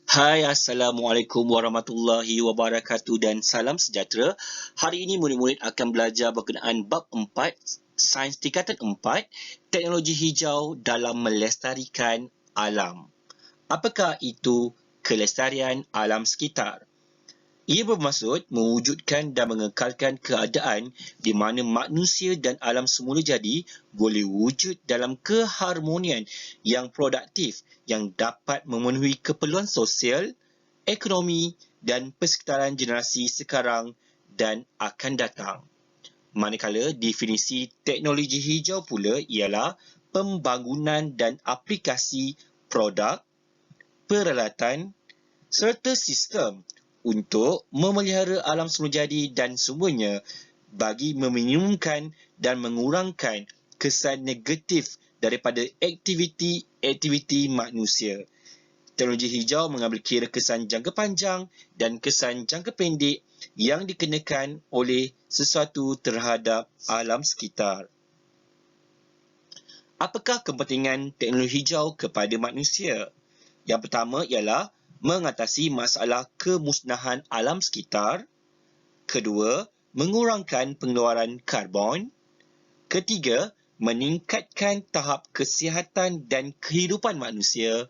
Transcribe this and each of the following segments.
Hai, Assalamualaikum warahmatullahi wabarakatuh dan salam sejahtera. Hari ini murid-murid akan belajar berkenaan bab 4, Sains Tingkatan 4, Teknologi Hijau dalam Melestarikan Alam. Apakah itu kelestarian alam sekitar? Ia bermaksud mewujudkan dan mengekalkan keadaan di mana manusia dan alam semula jadi boleh wujud dalam keharmonian yang produktif yang dapat memenuhi keperluan sosial, ekonomi dan persekitaran generasi sekarang dan akan datang. Manakala definisi teknologi hijau pula ialah pembangunan dan aplikasi produk, peralatan serta sistem untuk memelihara alam semula jadi dan semuanya bagi meminimumkan dan mengurangkan kesan negatif daripada aktiviti-aktiviti manusia. Teknologi hijau mengambil kira kesan jangka panjang dan kesan jangka pendek yang dikenakan oleh sesuatu terhadap alam sekitar. Apakah kepentingan teknologi hijau kepada manusia? Yang pertama ialah mengatasi masalah kemusnahan alam sekitar. Kedua, mengurangkan pengeluaran karbon. Ketiga, meningkatkan tahap kesihatan dan kehidupan manusia.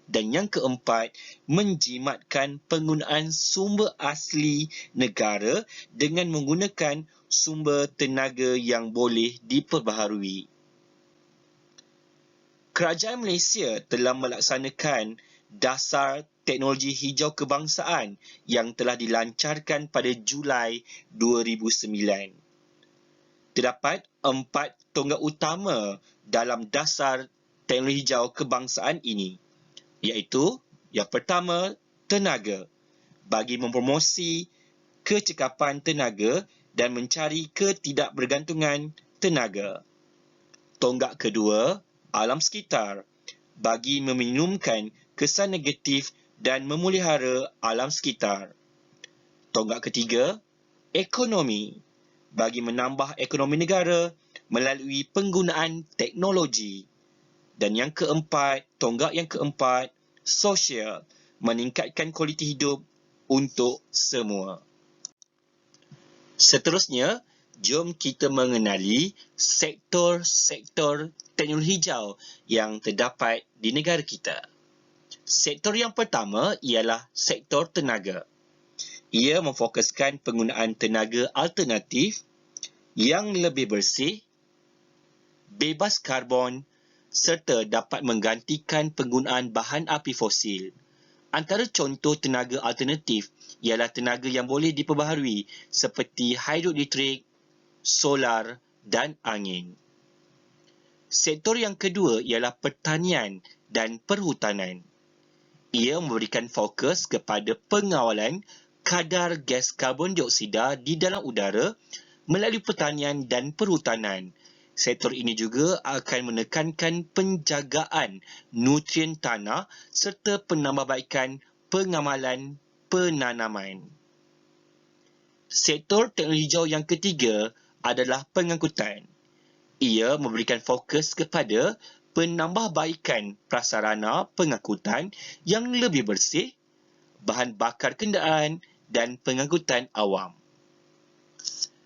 Dan yang keempat, menjimatkan penggunaan sumber asli negara dengan menggunakan sumber tenaga yang boleh diperbaharui. Kerajaan Malaysia telah melaksanakan Dasar Teknologi Hijau Kebangsaan yang telah dilancarkan pada Julai 2009. Terdapat 4 tonggak utama dalam Dasar Teknologi Hijau Kebangsaan ini, iaitu yang pertama, tenaga, bagi mempromosi kecekapan tenaga dan mencari ketidakbergantungan tenaga. Tonggak kedua, alam sekitar, bagi meminimumkan kesan negatif dan memelihara alam sekitar. Tonggak ketiga, ekonomi, bagi menambah ekonomi negara melalui penggunaan teknologi. Dan yang keempat, tonggak yang keempat, sosial, meningkatkan kualiti hidup untuk semua. Seterusnya, jom kita mengenali sektor-sektor teknologi hijau yang terdapat di negara kita. Sektor yang pertama ialah sektor tenaga. Ia memfokuskan penggunaan tenaga alternatif yang lebih bersih, bebas karbon serta dapat menggantikan penggunaan bahan api fosil. Antara contoh tenaga alternatif ialah tenaga yang boleh diperbaharui seperti hidroelektrik, solar dan angin. Sektor yang kedua ialah pertanian dan perhutanan. Ia memberikan fokus kepada pengawalan kadar gas karbon dioksida di dalam udara melalui pertanian dan perhutanan. Sektor ini juga akan menekankan penjagaan nutrien tanah serta penambahbaikan pengamalan penanaman. Sektor teknologi hijau yang ketiga adalah pengangkutan. Ia memberikan fokus kepada penambahbaikan prasarana pengangkutan yang lebih bersih, bahan bakar kenderaan dan pengangkutan awam.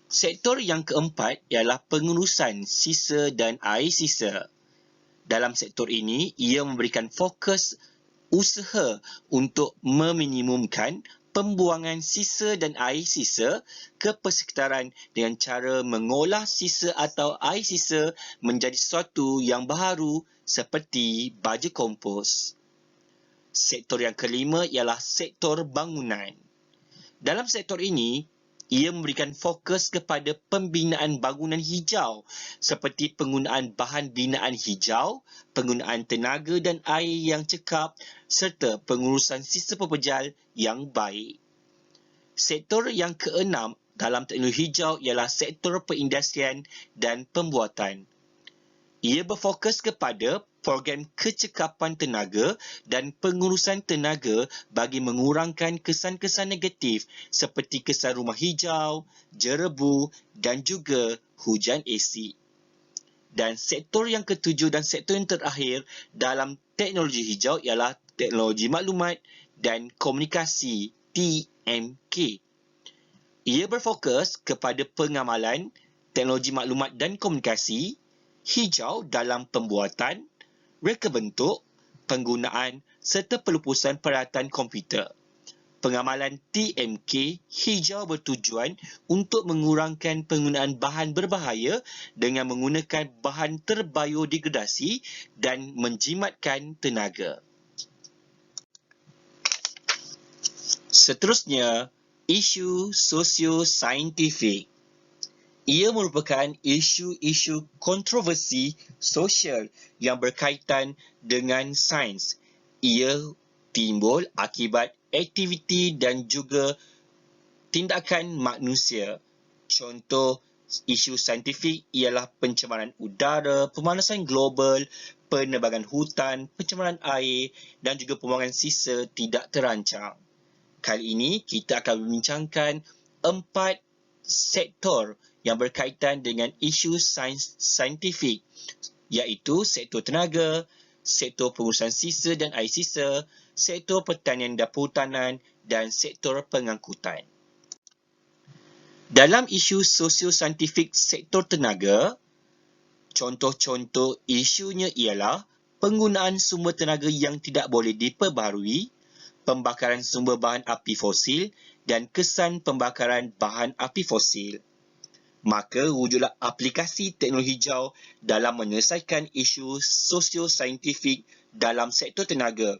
Sektor yang keempat ialah pengurusan sisa dan air sisa. Dalam sektor ini, ia memberikan fokus usaha untuk meminimumkan pembuangan sisa dan air sisa ke persekitaran dengan cara mengolah sisa atau air sisa menjadi sesuatu yang baharu seperti baja kompos. Sektor yang kelima ialah sektor bangunan. Dalam sektor ini, ia memberikan fokus kepada pembinaan bangunan hijau seperti penggunaan bahan binaan hijau, penggunaan tenaga dan air yang cekap serta pengurusan sisa pepejal yang baik. Sektor yang keenam dalam teknologi hijau ialah sektor perindustrian dan pembuatan. Ia berfokus kepada program kecekapan tenaga dan pengurusan tenaga bagi mengurangkan kesan-kesan negatif seperti kesan rumah hijau, jerebu dan juga hujan asid. Dan sektor yang ketujuh dan sektor yang terakhir dalam teknologi hijau ialah teknologi maklumat dan Komunikasi TMK. Ia berfokus kepada pengamalan teknologi maklumat dan komunikasi hijau dalam pembuatan, reka bentuk, penggunaan serta pelupusan peralatan komputer. Pengamalan TMK hijau bertujuan untuk mengurangkan penggunaan bahan berbahaya dengan menggunakan bahan terbiodegradasi dan menjimatkan tenaga. Seterusnya, isu sosio-saintifik. Ia merupakan isu-isu kontroversi sosial yang berkaitan dengan sains. Ia timbul akibat aktiviti dan juga tindakan manusia. Contoh isu saintifik ialah pencemaran udara, pemanasan global, penebangan hutan, pencemaran air dan juga pembuangan sisa tidak terancang. Kali ini kita akan membincangkan 4 sektor yang berkaitan dengan isu saintifik, iaitu sektor tenaga, sektor pengurusan sisa dan air sisa, sektor pertanian dan perhutanan dan sektor pengangkutan. Dalam isu sosio-saintifik sektor tenaga, contoh-contoh isunya ialah penggunaan sumber tenaga yang tidak boleh diperbaharui, pembakaran sumber bahan api fosil dan kesan pembakaran bahan api fosil. Maka wujudlah aplikasi teknologi hijau dalam menyelesaikan isu sosio-saintifik dalam sektor tenaga.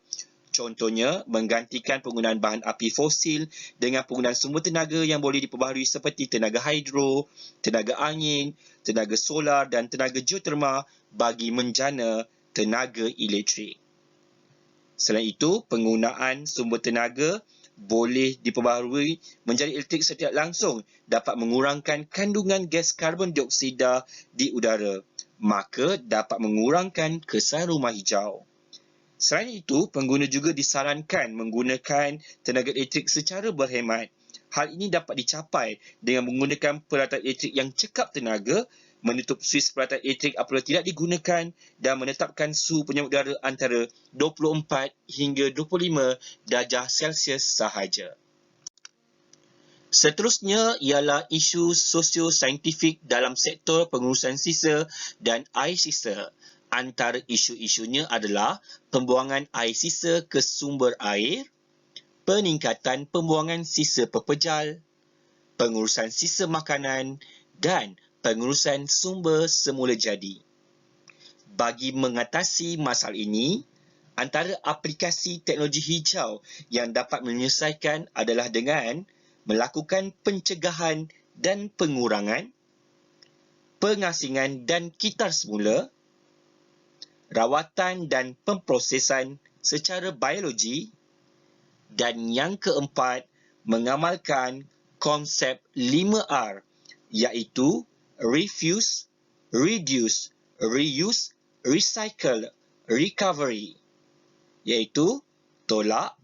Contohnya, menggantikan penggunaan bahan api fosil dengan penggunaan sumber tenaga yang boleh diperbaharui seperti tenaga hidro, tenaga angin, tenaga solar dan tenaga geoterma bagi menjana tenaga elektrik. Selain itu, penggunaan sumber tenaga boleh diperbaharui menjadi elektrik setiap langsung dapat mengurangkan kandungan gas karbon dioksida di udara, maka dapat mengurangkan kesan rumah hijau. Selain itu, pengguna juga disarankan menggunakan tenaga elektrik secara berhemat. Hal ini dapat dicapai dengan menggunakan peralatan elektrik yang cekap tenaga, menutup suis peralatan elektrik apabila tidak digunakan dan menetapkan suhu penyambut udara antara 24 hingga 25 darjah Celsius sahaja. Seterusnya ialah isu sosio-saintifik dalam sektor pengurusan sisa dan air sisa. Antara isu-isunya adalah pembuangan air sisa ke sumber air, peningkatan pembuangan sisa pepejal, pengurusan sisa makanan dan pengurusan sumber semula jadi. Bagi mengatasi masalah ini, antara aplikasi teknologi hijau yang dapat menyelesaikan adalah dengan melakukan pencegahan dan pengurangan, pengasingan dan kitar semula, rawatan dan pemprosesan secara biologi, dan yang keempat, mengamalkan konsep 5R, iaitu refuse, reduce, reuse, recycle, recovery, iaitu tolak,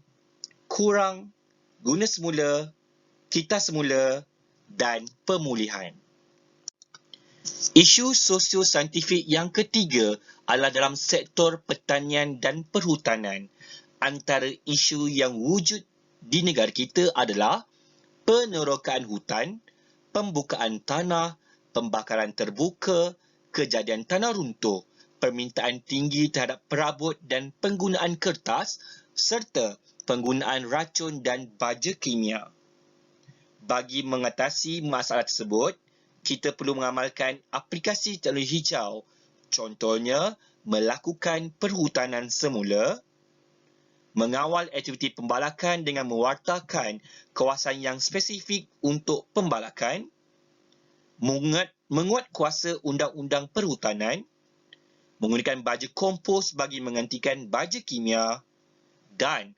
kurang, guna semula, kitar semula dan pemulihan. Isu sosio-saintifik yang ketiga adalah dalam sektor pertanian dan perhutanan. Antara isu yang wujud di negara kita adalah penerokaan hutan, pembukaan tanah, pembakaran terbuka, kejadian tanah runtuh, permintaan tinggi terhadap perabot dan penggunaan kertas serta penggunaan racun dan baja kimia. Bagi mengatasi masalah tersebut, kita perlu mengamalkan aplikasi teknologi hijau. Contohnya, melakukan perhutanan semula, mengawal aktiviti pembalakan dengan mewartakan kawasan yang spesifik untuk pembalakan, menguat kuasa undang-undang perhutanan, menggunakan baja kompos bagi menggantikan baja kimia dan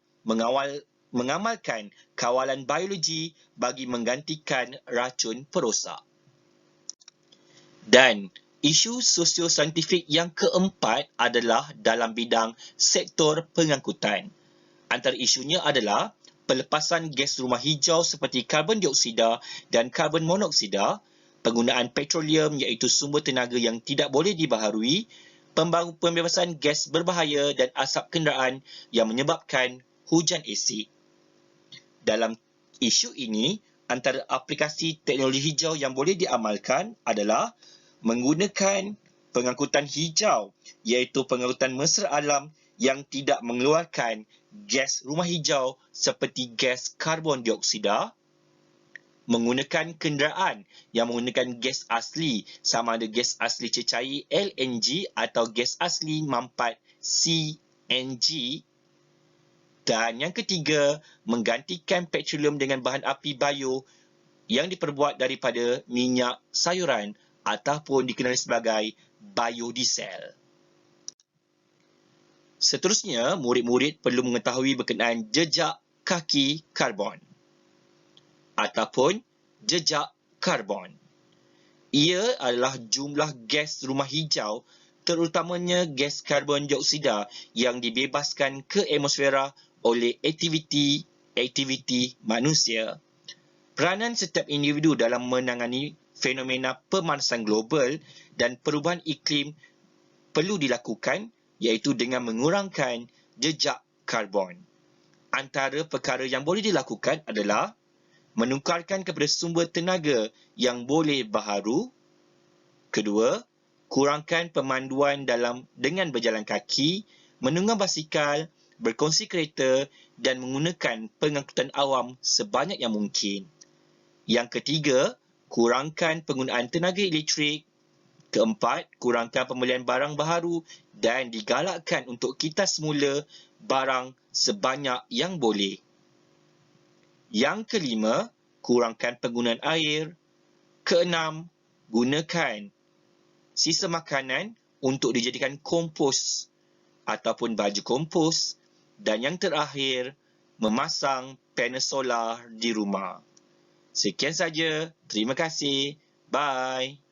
mengamalkan kawalan biologi bagi menggantikan racun perosak. Dan isu sosio-saintifik yang keempat adalah dalam bidang sektor pengangkutan. Antara isunya adalah pelepasan gas rumah hijau seperti karbon dioksida dan karbon monoksida, penggunaan petroleum iaitu sumber tenaga yang tidak boleh dibaharui, pembebasan gas berbahaya dan asap kenderaan yang menyebabkan hujan asid. Dalam isu ini, antara aplikasi teknologi hijau yang boleh diamalkan adalah menggunakan pengangkutan hijau, iaitu pengangkutan mesra alam yang tidak mengeluarkan gas rumah hijau seperti gas karbon dioksida, menggunakan kenderaan yang menggunakan gas asli sama ada gas asli cecair LNG atau gas asli mampat CNG, dan yang ketiga, menggantikan petroleum dengan bahan api bio yang diperbuat daripada minyak sayuran ataupun dikenali sebagai biodiesel. Seterusnya, murid-murid perlu mengetahui berkenaan jejak kaki karbon ataupun jejak karbon. Ia adalah jumlah gas rumah hijau, terutamanya gas karbon dioksida yang dibebaskan ke atmosfera oleh aktiviti manusia. Peranan setiap individu dalam menangani fenomena pemanasan global dan perubahan iklim perlu dilakukan, iaitu dengan mengurangkan jejak karbon. Antara perkara yang boleh dilakukan adalah menukarkan kepada sumber tenaga yang boleh baharu. Kedua, kurangkan pemanduan dengan berjalan kaki, menunggang basikal, berkongsi kereta dan menggunakan pengangkutan awam sebanyak yang mungkin. Yang ketiga, kurangkan penggunaan tenaga elektrik. Keempat, kurangkan pembelian barang baharu dan digalakkan untuk kita semula barang sebanyak yang boleh. Yang kelima, kurangkan penggunaan air. Keenam, gunakan sisa makanan untuk dijadikan kompos ataupun baju kompos. Dan yang terakhir, memasang panel solar di rumah. Sekian saja. Terima kasih. Bye.